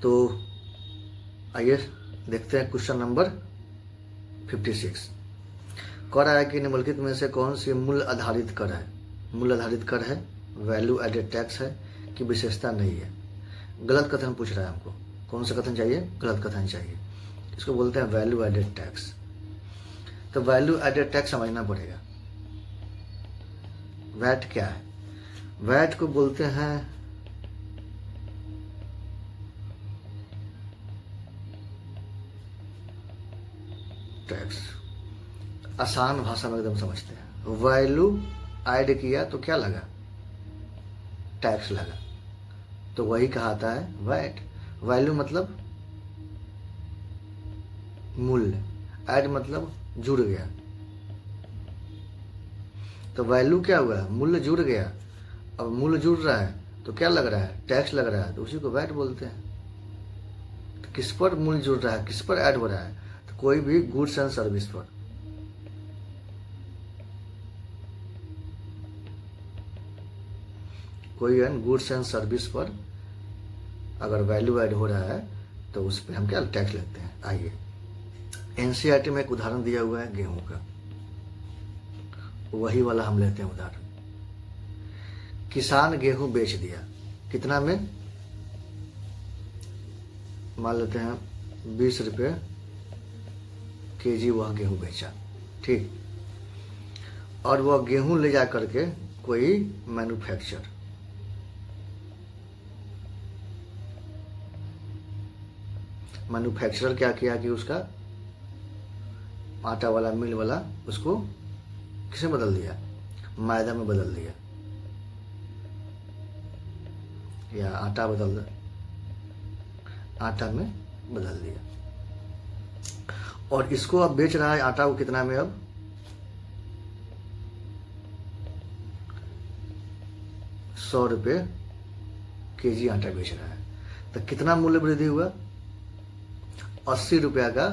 तो आइए देखते हैं क्वेश्चन नंबर 56। कर है कि निम्नलिखित में से कौन सी मूल्य आधारित कर है? मूल्य आधारित कर है, वैल्यू एडेड टैक्स है कि विशेषता नहीं है? गलत कथन पूछ रहा है हमको। कौन सा कथन चाहिए? गलत कथन चाहिए। इसको बोलते हैं वैल्यू एडेड टैक्स। तो वैल्यू एडेड टैक्स समझना पड़ेगा। वैट क्या है? वैट को बोलते हैं टैक्स। आसान भाषा में एकदम समझते हैं। वैल्यू ऐड किया तो क्या लगा? टैक्स लगा, तो वही कहता है वैट। वैल्यू मतलब मूल्य, ऐड मतलब जुड़ गया। तो वैल्यू क्या हुआ? मूल्य जुड़ गया। अब मूल्य जुड़ रहा है तो क्या लग रहा है? टैक्स लग रहा है, तो उसी को वैट बोलते हैं। तो किस पर मूल्य जुड़ रहा है, किस पर ऐड हो रहा है? तो कोई भी गुड्स एंड सर्विस पर। कोई गुड्स एंड सर्विस पर अगर वैल्यू ऐड हो रहा है तो उस पर हम क्या टैक्स लगते हैं। आइए, एनसीईआरटी में एक उदाहरण दिया हुआ है गेहूं का, वही वाला हम लेते हैं उदाहरण। किसान गेहूं बेच दिया, कितना में? मान लेते हैं 20 रुपये केजी वह गेहूं बेचा, ठीक। और वह गेहूं ले जा करके कोई मैन्युफैक्चरर क्या किया कि उसका आटा वाला, मिल वाला उसको किसे बदल दिया? मैदा में बदल दिया, या आटा में बदल दिया। और इसको अब बेच रहा है आटा को कितना में? अब 100 रुपये केजी आटा बेच रहा है। तो कितना मूल्य वृद्धि हुआ? 80 रुपया का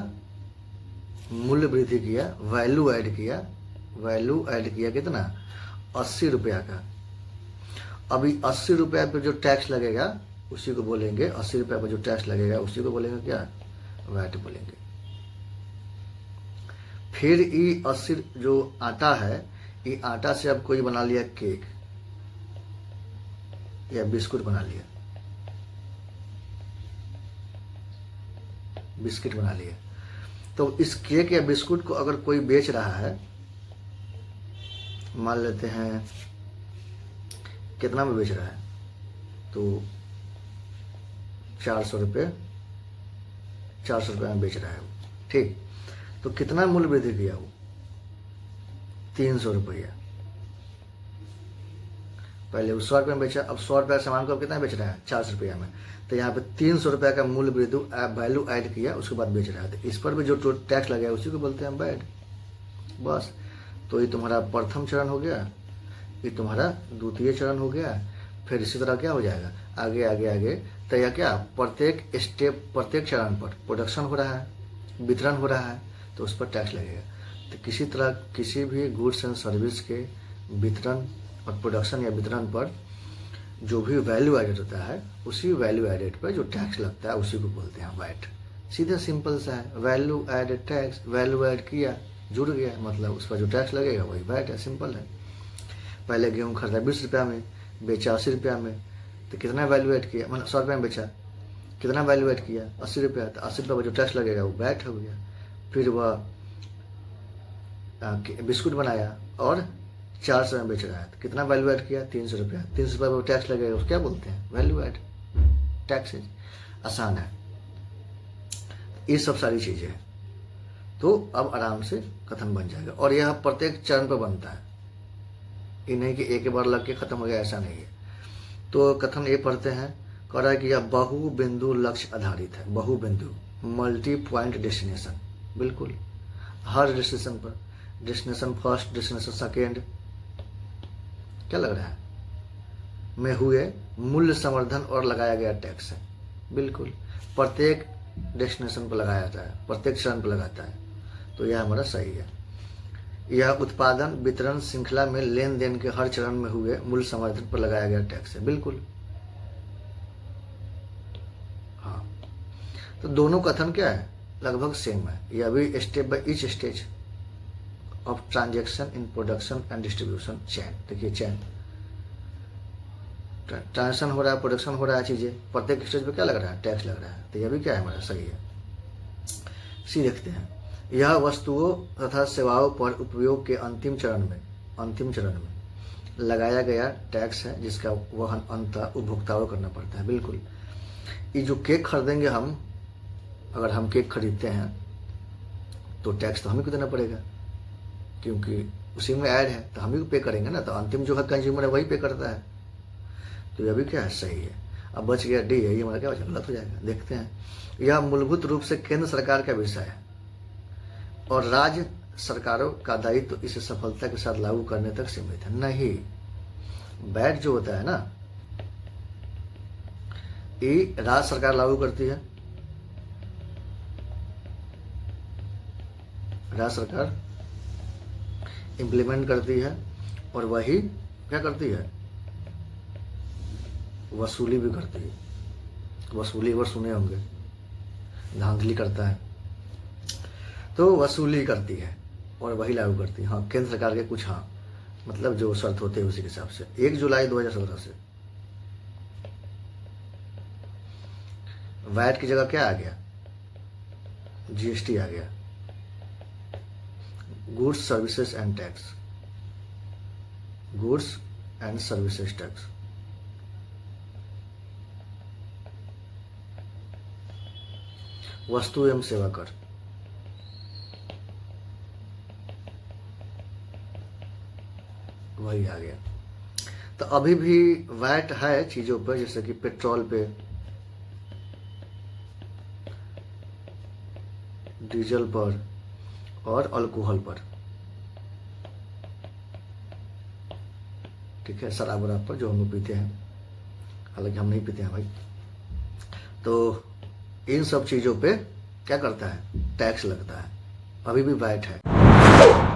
मूल्य वृद्धि किया, वैल्यू ऐड किया। वैल्यू ऐड किया कितना? 80 रुपया का। अभी 80 रुपया पे जो टैक्स लगेगा उसी को बोलेंगे, 80 रुपया पर जो टैक्स लगेगा उसी को बोलेंगे क्या? वैट बोलेंगे। फिर ये 80 जो आटा है, ये आटा से अब कोई बना लिया केक या बिस्कुट बना लिया, बिस्किट बना लिया। तो इस केक या बिस्कुट को अगर कोई बेच रहा है, मान लेते हैं कितना में बेच रहा है? तो 400 रुपये में बेच रहा है वो, ठीक। तो कितना मूल्य वृद्धि किया वो? 300 रुपया। पहले वो 100 रुपये में बेचा, अब 100 रुपये सामान को कितना बेच रहा है? 400 रुपया में। तो यहाँ पे 300 रुपया का मूल्य वृद्धि वैल्यू ऐड किया, उसके बाद बेच रहा है। तो इस पर भी जो टैक्स लगेगा उसी को बोलते हैं वैट। बस। तो ये तुम्हारा प्रथम चरण हो गया, ये तुम्हारा द्वितीय चरण हो गया। फिर इसी तरह क्या हो जाएगा? आगे आगे आगे। तो यह क्या, प्रत्येक स्टेप, प्रत्येक चरण पर प्रोडक्शन हो रहा है, वितरण हो रहा है, तो उस पर टैक्स लगेगा। तो किसी तरह किसी भी गुड्स एंड सर्विस के वितरण और प्रोडक्शन या वितरण पर जो भी वैल्यू एडेड होता है, उसी वैल्यू एडेड पर जो टैक्स लगता है उसी को बोलते हैं वैट। सीधा सिंपल सा है, value added tax. Value add किया, जुड़ गया, मतलब उस पर जो टैक्स लगेगा वही वैट है। सिंपल है। पहले गेहूँ खरीदा 20 रुपया में, बेचा 80 रुपया में, तो कितना वैल्यू ऐड किया? मतलब 100 रुपया में बेचा, कितना वैल्यू ऐड किया? 80 रुपया। तो 80 रुपया पर जो टैक्स लगेगा वो वैट हो गया। फिर वह बिस्कुट बनाया और 400 में बेच रहा है, तो कितना वैल्यू ऐड किया? 300 रुपया। 300 रुपये पर टैक्स लगेगा, उसको क्या बोलते हैं? Value add tax. आसान है। ये सब सारी चीजें हैं। तो अब आराम से कथन बन जाएगा, और यह प्रत्येक चरण पर बनता है। ये नहीं कि एक बार लग के खत्म हो गया, ऐसा नहीं है। तो कथन ये पढ़ते हैं, कह रहा है कि यह बहु बिंदु लक्ष्य आधारित है। बहु बिंदु, मल्टी पॉइंट डेस्टिनेशन। बिल्कुल, हर डेस्टिनेशन पर, डेस्टिनेशन फर्स्ट, डेस्टिनेशन सेकेंड, क्या लग रहा है में हुए मूल्य संवर्धन और लगाया गया टैक्स है। बिल्कुल, प्रत्येक डेस्टिनेशन पर लगाया जाता है, प्रत्येक चरण पर लगाता है। तो यह हमारा सही है। यह उत्पादन वितरण श्रृंखला में लेन देन के हर चरण में हुए मूल्य संवर्धन पर लगाया गया टैक्स है। बिल्कुल, हाँ। तो दोनों कथन क्या है, लगभग सेम है। ये अभी step by each stage of transaction in production and distribution chain. देखिए चैन, ट्रांजेक्शन हो रहा है, प्रोडक्शन हो रहा है, चीज़ें प्रत्येक स्टेज पे क्या लग रहा है, टैक्स लग रहा है। तो यह भी क्या है हमारा, सही है। सी देखते हैं, यह वस्तुओं तथा सेवाओं पर उपयोग के अंतिम चरण में लगाया गया टैक्स है जिसका वहन अंततः उपभोक्ताओं करना पड़ता है। बिल्कुल, ये जो केक खरीदेंगे हम, अगर हम केक खरीदते हैं तो टैक्स तो हमें को देना पड़ेगा, क्योंकि उसी में ऐड है, तो हम ही पे करेंगे ना। तो अंतिम जो है कंज्यूमर है वही पे करता है। तो यह भी क्या है, सही है। अब बच गया डी है, ये हमारा क्या बचा, गलत हो जाएगा। देखते हैं, यह मूलभूत रूप से केंद्र सरकार का विषय है और राज्य सरकारों का दायित्व इसे सफलता के साथ लागू करने तक सीमित है। नहीं, वैट जो होता है ना, ये राज्य सरकार लागू करती है, राज्य सरकार इम्प्लीमेंट करती है और वही क्या करती है, वसूली भी करती है। वसूली अगर सुने होंगे, धांधली करता है तो वसूली करती है और वही लागू करती है। हाँ, केंद्र सरकार के कुछ, हाँ मतलब जो शर्त होते हैं उसी के हिसाब से। 1 जुलाई 2017 से वैट की जगह क्या आ गया, जीएसटी आ गया, goods services and tax, goods and services tax. वस्तु एवं सेवा कर, वही आ गया। तो अभी भी वैट है चीजों पर, जैसे कि पेट्रोल पे, डीजल पर और अल्कोहल पर, ठीक है, शराब वराब पर जो हम लोग पीते हैं, हालांकि हम नहीं पीते हैं भाई। तो इन सब चीजों पे क्या करता है, टैक्स लगता है, अभी भी वैट है।